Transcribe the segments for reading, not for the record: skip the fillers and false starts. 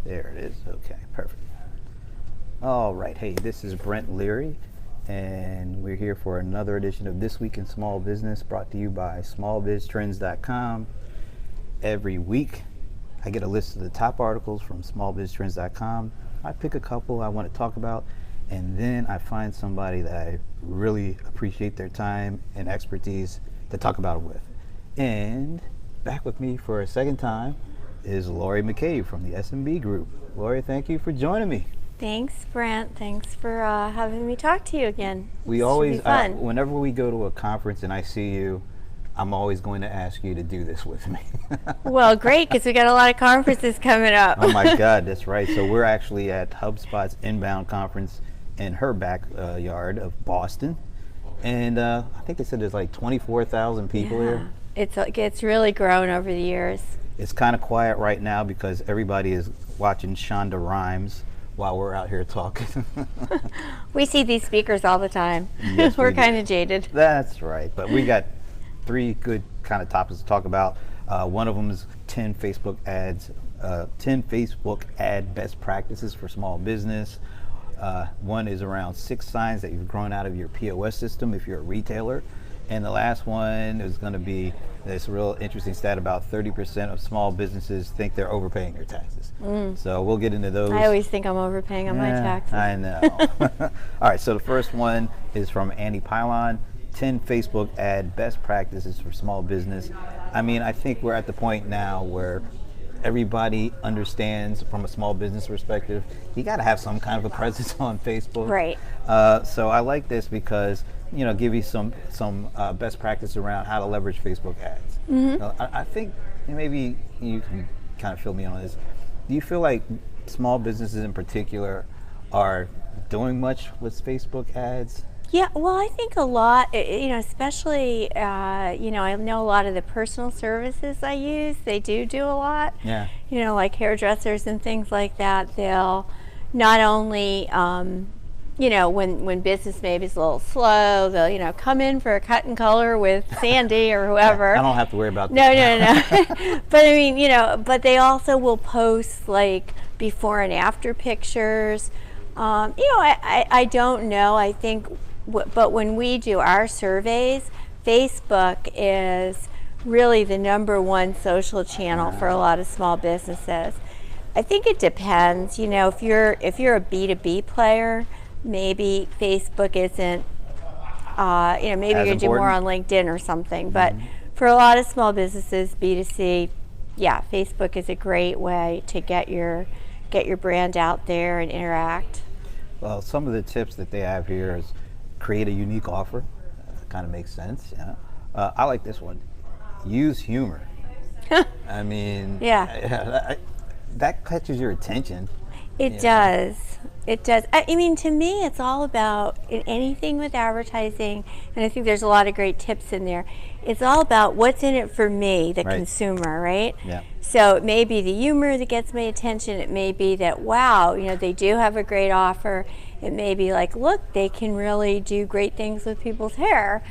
There it is. Okay, perfect. All right. Hey, this is Brent Leary, and we're here for another edition of This Week in Small Business, brought to you by smallbiztrends.com. Every week, I get a list of the top articles from smallbiztrends.com. I pick a couple I want to talk about, and then I find somebody that I really appreciate their time and expertise to talk about it with. And back with me for a second time is Lori McCabe from the SMB Group. Lori, thank you for joining me. Thanks, Brent. Thanks for having me talk to you again. We This always, should be fun. whenever we go to a conference and I see you, I'm always going to ask you to do this with me. Well, great, because we got a lot of conferences coming up. Oh my God, that's right. So we're actually at HubSpot's Inbound Conference in her backyard of Boston. And I think they said there's like 24,000 people here. It's really grown over the years. It's kind of quiet right now because everybody is watching Shonda Rhimes while we're out here talking. We see these speakers all the time. Yes, We're we do. kind of jaded. That's right. But we got three good kind of topics to talk about. One of them is 10 Facebook ad best practices for small business. One is around 6 signs that you've grown out of your POS system if you're a retailer. And the last one is going to be this real interesting stat about 30% of small businesses think they're overpaying their taxes. So we'll get into those. I always think I'm overpaying on my taxes. I know. All right, so the first one is from Andy Pylon, 10 Facebook ad best practices for small business. I mean, I think we're at the point now where everybody understands from a small business perspective, you got to have some kind of a presence on Facebook. Right. So I like this because, you know, give you some best practice around how to leverage Facebook ads. I think maybe you can kind of fill me in on this. Do you feel like small businesses in particular are doing much with Facebook ads? Yeah, well, I think a lot, especially, I know a lot of the personal services I use, they do a lot. Yeah. Like hairdressers and things like that. They'll not only, when business maybe is a little slow, they'll, come in for a cut and color with Sandy or whoever. I don't have to worry about No. that. But I mean, but they also will post like before and after pictures. I don't know. I think, but when we do our surveys, Facebook is really the #1 social channel for a lot of small businesses. I think it depends. If you're a B2B player, maybe Facebook isn't. Maybe As you're gonna do more on important? LinkedIn or something. But for a lot of small businesses, B2C, yeah, Facebook is a great way to get your brand out there and interact. Well, some of the tips that they have here is create a unique offer. Kind of makes sense. Yeah. I like this one. Use humor. I mean, Yeah. that catches your attention. It does. It does. I mean, to me, it's all about anything with advertising, and I think there's a lot of great tips in there. It's all about what's in it for me, the Right. consumer, right? Yeah. So it may be the humor that gets my attention. It may be that, wow, they do have a great offer. It may be like, look, they can really do great things with people's hair.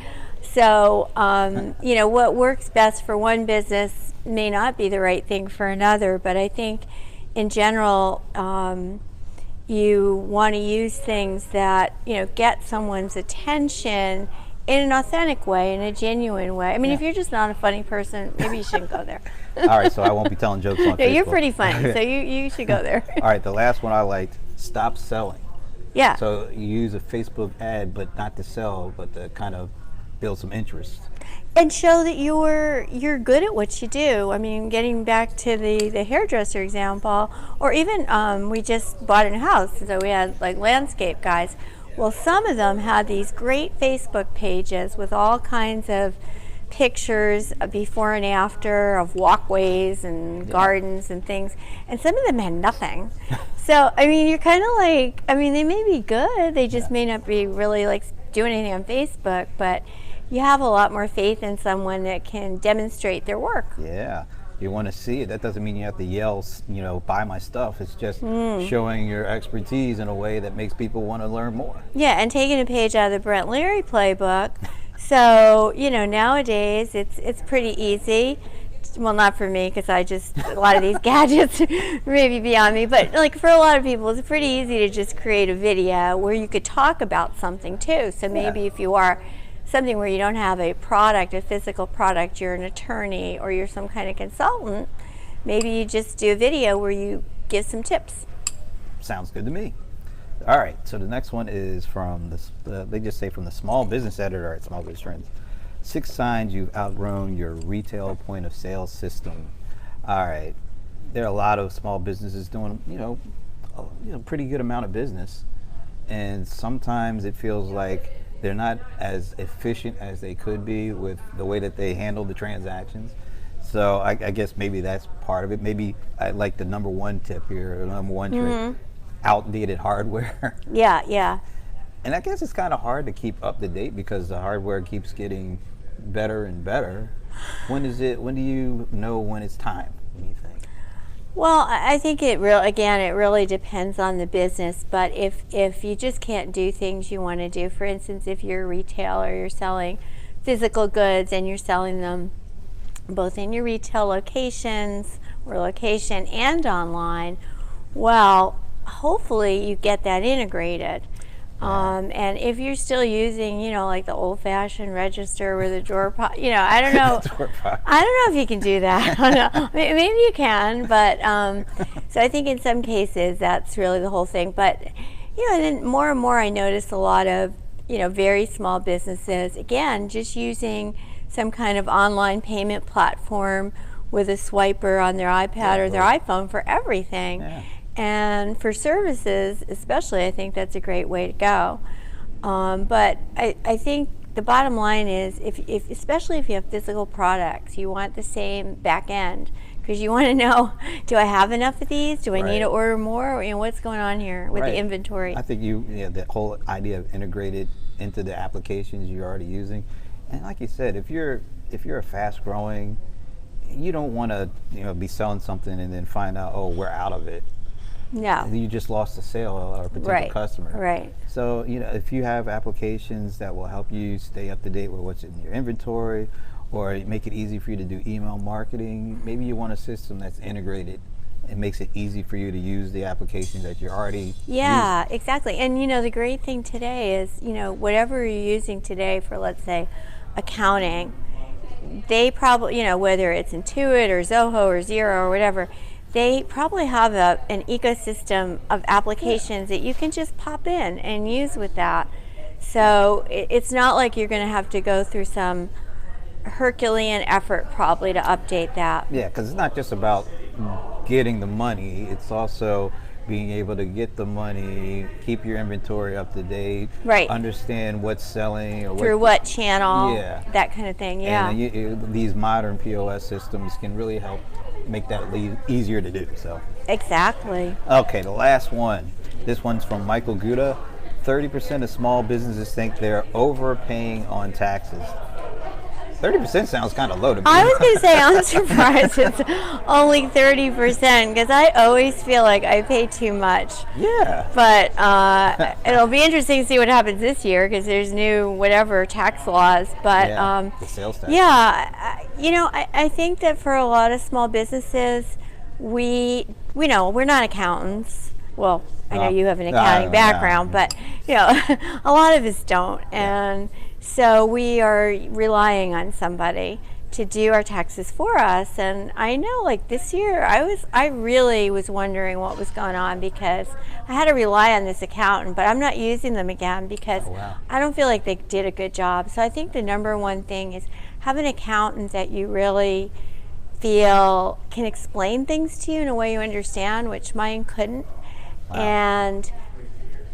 So, what works best for one business may not be the right thing for another, but I think in general, you want to use things that, get someone's attention in an authentic way, in a genuine way. I mean, if you're just not a funny person, maybe you shouldn't go there. All right, so I won't be telling jokes on No, Facebook. you're pretty funny, so you should go there. All right, the last one I liked, stop selling. Yeah. So you use a Facebook ad, but not to sell, but to kind of build some interest. And show that you're good at what you do. I mean, getting back to the hairdresser example, or even we just bought a house, so we had like landscape guys. Well, some of them had these great Facebook pages with all kinds of pictures of before and after of walkways and gardens and things, and some of them had nothing. So, I mean, you're kind of like, I mean, they may be good, they just may not be really like doing anything on Facebook, but you have a lot more faith in someone that can demonstrate their work. Yeah. You want to see it. That doesn't mean you have to yell, buy my stuff. It's just showing your expertise in a way that makes people want to learn more. Yeah, and taking a page out of the Brent Leary playbook. So, nowadays it's pretty easy well, not for me, because a lot of these gadgets maybe beyond me, but like for a lot of people, it's pretty easy to just create a video where you could talk about something too. So maybe if you are something where you don't have a product, a physical product, you're an attorney or you're some kind of consultant, maybe you just do a video where you give some tips. Sounds good to me. All right, so the next one is from they just say from the small business editor at Small Business Trends. 6 signs you've outgrown your retail point of sale system. All right, there are a lot of small businesses doing, a pretty good amount of business, and sometimes it feels like they're not as efficient as they could be with the way that they handle the transactions. So I guess maybe that's part of it. Maybe I like the number one tip here, the number one trick, outdated hardware. Yeah. And I guess it's kind of hard to keep up to date because the hardware keeps getting better and better. When do you know when it's time? What do you think? Well, I think it really depends on the business, but if you just can't do things you want to do, for instance, if you're a retailer, you're selling physical goods and you're selling them both in your retail locations or location and online, well, hopefully you get that integrated. And if you're still using, like the old-fashioned register with a drawer, I don't know. I don't know if you can do that. I don't know. Maybe you can, but so I think in some cases that's really the whole thing. But and then more and more I notice a lot of very small businesses again just using some kind of online payment platform with a swiper on their iPad or their iPhone for everything. Yeah. And for services, especially, I think that's a great way to go. But I think the bottom line is, especially if you have physical products, you want the same back end because you want to know, do I have enough of these? Do I need to order more? What's going on here with the inventory? I think the whole idea of integrated into the applications you're already using, and like you said, if you're a fast growing, you don't want to be selling something and then find out, oh, we're out of it. No. You just lost a sale or a potential customer. Right. So, if you have applications that will help you stay up to date with what's in your inventory or make it easy for you to do email marketing, maybe you want a system that's integrated and makes it easy for you to use the applications that you're already using. Exactly. And, the great thing today is, whatever you're using today for, let's say, accounting, they probably, whether it's Intuit or Zoho or Xero or whatever, they probably have an ecosystem of applications that you can just pop in and use with that. So it's not like you're going to have to go through some Herculean effort probably to update that. Yeah, because it's not just about getting the money, it's also being able to get the money, keep your inventory up to date, understand what's selling or through what channel, that kind of thing. And these modern POS systems can really help make that easier to do. So exactly. Okay, the last one. This one's from Michael Guda. 30% of small businesses think they're overpaying on taxes. 30% sounds kind of low to me. I was going to say, I'm surprised it's only 30% because I always feel like I pay too much. Yeah. But it'll be interesting to see what happens this year because there's new tax laws. But the sales tax. Yeah, I think that for a lot of small businesses, we're not accountants. Well, I know you have an accounting background, but a lot of us don't, and so we are relying on somebody to do our taxes for us. And I know, like this year, I really was wondering what was going on because I had to rely on this accountant, but I'm not using them again because I don't feel like they did a good job. So I think the number one thing is have an accountant that you really feel can explain things to you in a way you understand, which mine couldn't. And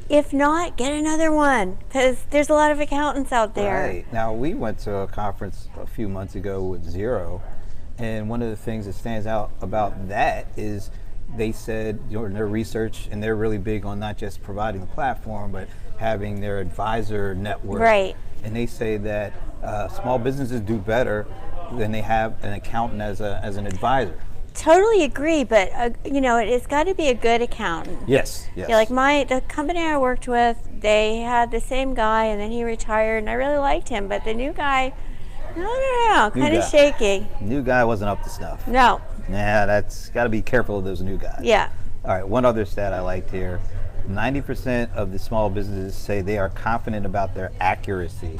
if not, get another one because there's a lot of accountants out there. Right. Now, we went to a conference a few months ago with Xero, and one of the things that stands out about that is they said during their research, and they're really big on not just providing the platform, but having their advisor network. Right. And they say that small businesses do better when they have an accountant as an advisor. Totally agree, but it's got to be a good accountant. Yes. Yeah, like the company I worked with, they had the same guy, and then he retired, and I really liked him. But the new guy, I don't know, New kind of guy. shaky. New guy wasn't up to snuff. No. Nah, that's got to be careful of those new guys. Yeah. All right, one other stat I liked here. 90% of the small businesses say they are confident about their accuracy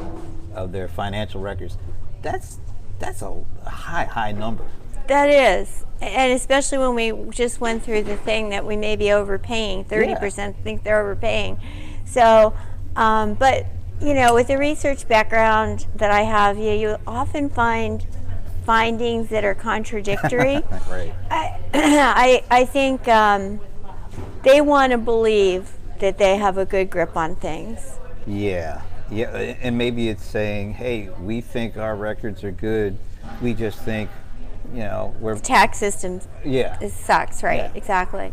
of their financial records. That's a high number. That is, and especially when we just went through the thing that we may be overpaying. 30% think they're overpaying. So, but you know, with the research background that I have, you often find findings that are contradictory. Right. I think they want to believe that they have a good grip on things. Yeah, and maybe it's saying, hey, we think our records are good. We just think, we're Tax system it sucks, right? Yeah. Exactly.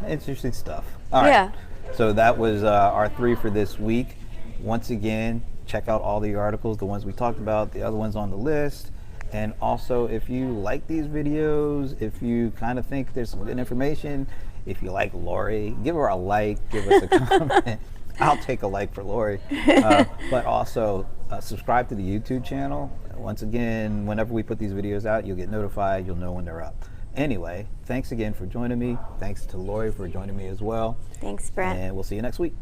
Interesting stuff. All right. Yeah. So that was our 3 for this week. Once again, check out all the articles, the ones we talked about, the other ones on the list. And also, if you like these videos, if you kind of think there's some good information, if you like Lori, give her a like, give us a comment. I'll take a like for Lori. But also, subscribe to the YouTube channel. Once again, whenever we put these videos out, you'll get notified. You'll know when they're up. Anyway, thanks again for joining me. Thanks to Lori for joining me as well. Thanks, Brent. And we'll see you next week.